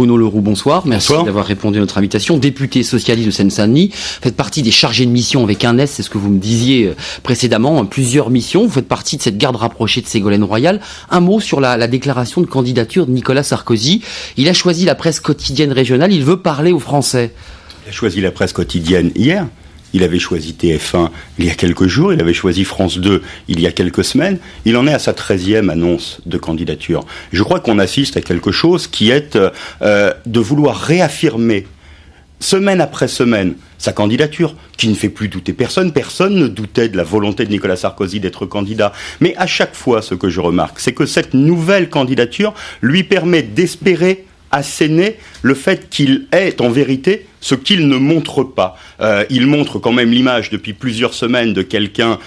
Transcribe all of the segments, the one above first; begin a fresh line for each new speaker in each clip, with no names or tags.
Bruno Leroux, bonsoir. Merci
Bonsoir.
d'avoir répondu à notre invitation. Député socialiste de Seine-Saint-Denis, vous faites partie des chargés de mission avec un S, c'est ce que vous me disiez précédemment, plusieurs missions. Vous faites partie de cette garde rapprochée de Ségolène Royal. Un mot sur la déclaration de candidature de Nicolas Sarkozy. Il a choisi la presse quotidienne régionale, il veut parler aux Français.
Il a choisi la presse quotidienne hier. Il avait choisi TF1 il y a quelques jours, il avait choisi France 2 il y a quelques semaines. Il en est à sa 13e annonce de candidature. Je crois qu'on assiste à quelque chose qui est de vouloir réaffirmer semaine après semaine sa candidature, qui ne fait plus douter personne. Personne ne doutait de la volonté de Nicolas Sarkozy d'être candidat. Mais à chaque fois, ce que je remarque, c'est que cette nouvelle candidature lui permet d'espérer asséner le fait qu'il est en vérité ce qu'il ne montre pas. Il montre quand même l'image depuis plusieurs semaines de quelqu'un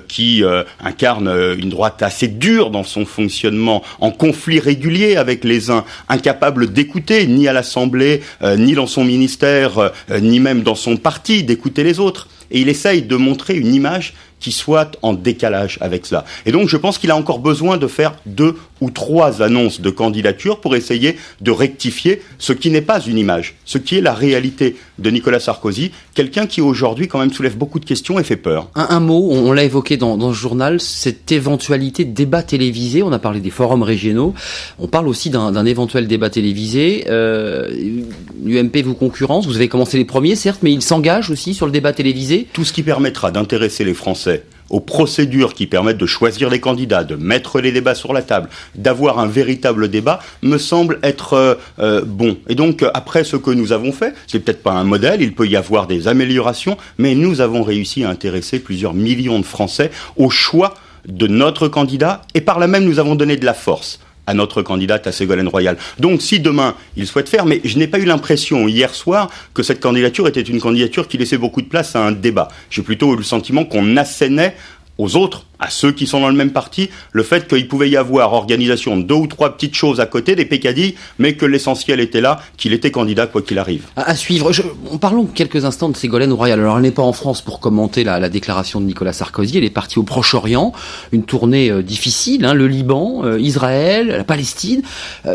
qui incarne une droite assez dure dans son fonctionnement, en conflit régulier avec les uns, incapable d'écouter ni à l'Assemblée, ni dans son ministère, ni même dans son parti, d'écouter les autres. Et il essaye de montrer une image qui soit en décalage avec cela. Et donc je pense qu'il a encore besoin de faire 2 ou 3 annonces de candidature pour essayer de rectifier ce qui n'est pas une image, ce qui est la réalité de Nicolas Sarkozy, quelqu'un qui aujourd'hui quand même soulève beaucoup de questions et fait peur.
Un mot, on l'a évoqué dans ce journal, cette éventualité de débat télévisé. On a parlé des forums régionaux, on parle aussi d'un éventuel débat télévisé. L'UMP vous concurrence, vous avez commencé les premiers certes, mais il s'engage aussi sur le débat télévisé.
Tout ce qui permettra d'intéresser les Français aux procédures qui permettent de choisir les candidats, de mettre les débats sur la table, d'avoir un véritable débat, me semble être bon. Et donc, après ce que nous avons fait, c'est peut-être pas un modèle, il peut y avoir des améliorations, mais nous avons réussi à intéresser plusieurs millions de Français au choix de notre candidat, et par là même, nous avons donné de la force à notre candidate, à Ségolène Royal. Donc si demain, il souhaite faire, mais je n'ai pas eu l'impression hier soir que cette candidature était une candidature qui laissait beaucoup de place à un débat. J'ai plutôt eu le sentiment qu'on assénait aux autres, à ceux qui sont dans le même parti, le fait qu'il pouvait y avoir organisation de 2 ou 3 petites choses à côté, des pécadilles, mais que l'essentiel était là, qu'il était candidat quoi qu'il arrive.
À suivre. Parlons quelques instants de Ségolène Royal. Alors elle n'est pas en France pour commenter la déclaration de Nicolas Sarkozy, elle est partie au Proche-Orient, une tournée difficile, le Liban, Israël, la Palestine.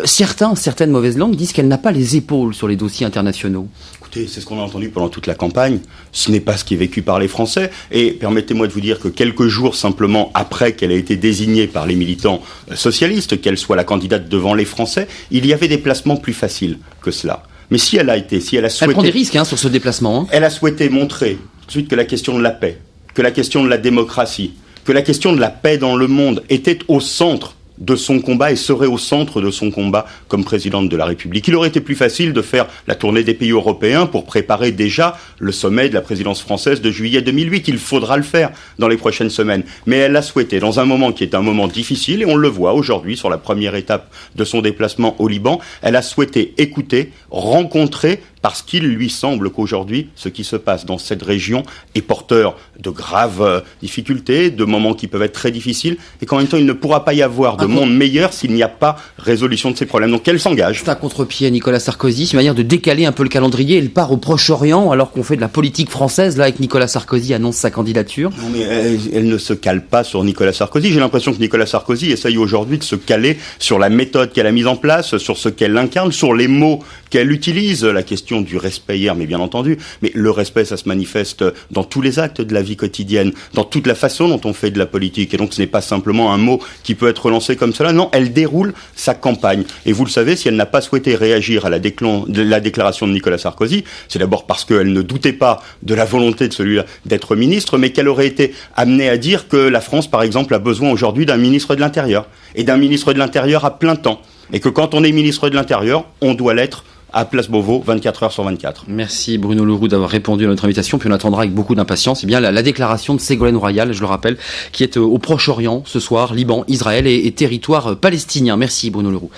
Certaines mauvaises langues disent qu'elle n'a pas les épaules sur les dossiers internationaux.
Écoutez, c'est ce qu'on a entendu pendant toute la campagne, ce n'est pas ce qui est vécu par les Français, et permettez-moi de vous dire que quelques jours simplement après qu'elle ait été désignée par les militants socialistes, qu'elle soit la candidate devant les Français, il y avait des placements plus faciles que cela. Mais si elle a souhaité...
Elle prend des risques sur ce déplacement.
Elle a souhaité montrer ensuite que la question de la paix, que la question de la démocratie, que la question de la paix dans le monde était au centre de son combat et serait au centre de son combat comme présidente de la République. Il aurait été plus facile de faire la tournée des pays européens pour préparer déjà le sommet de la présidence française de juillet 2008. Il faudra le faire dans les prochaines semaines. Mais elle l'a souhaité dans un moment qui est un moment difficile, et on le voit aujourd'hui sur la première étape de son déplacement au Liban. Elle a souhaité écouter, rencontrer, parce qu'il lui semble qu'aujourd'hui, ce qui se passe dans cette région est porteur de graves difficultés, de moments qui peuvent être très difficiles, et qu'en même temps, il ne pourra pas y avoir de monde meilleur s'il n'y a pas résolution de ces problèmes. Donc elle s'engage.
C'est un contre-pied à Nicolas Sarkozy, c'est une manière de décaler un peu le calendrier. Elle part au Proche-Orient alors qu'on fait de la politique française, là, avec Nicolas Sarkozy annonce sa candidature.
Non, mais elle ne se cale pas sur Nicolas Sarkozy. J'ai l'impression que Nicolas Sarkozy essaye aujourd'hui de se caler sur la méthode qu'elle a mise en place, sur ce qu'elle incarne, sur les mots qu'elle utilise, la question du respect hier, mais bien entendu. Mais le respect, ça se manifeste dans tous les actes de la vie quotidienne, dans toute la façon dont on fait de la politique. Et donc ce n'est pas simplement un mot qui peut être lancé comme cela. Non, elle déroule sa campagne. Et vous le savez, si elle n'a pas souhaité réagir à la déclaration de Nicolas Sarkozy, c'est d'abord parce qu'elle ne doutait pas de la volonté de celui-là d'être ministre, mais qu'elle aurait été amenée à dire que la France, par exemple, a besoin aujourd'hui d'un ministre de l'Intérieur. Et d'un ministre de l'Intérieur à plein temps. Et que quand on est ministre de l'Intérieur, on doit l'être à Place Beauvau, 24 heures sur 24.
Merci Bruno Leroux d'avoir répondu à notre invitation, puis on attendra avec beaucoup d'impatience la déclaration de Ségolène Royal, je le rappelle, qui est au Proche-Orient ce soir, Liban, Israël et territoire palestinien. Merci Bruno Leroux.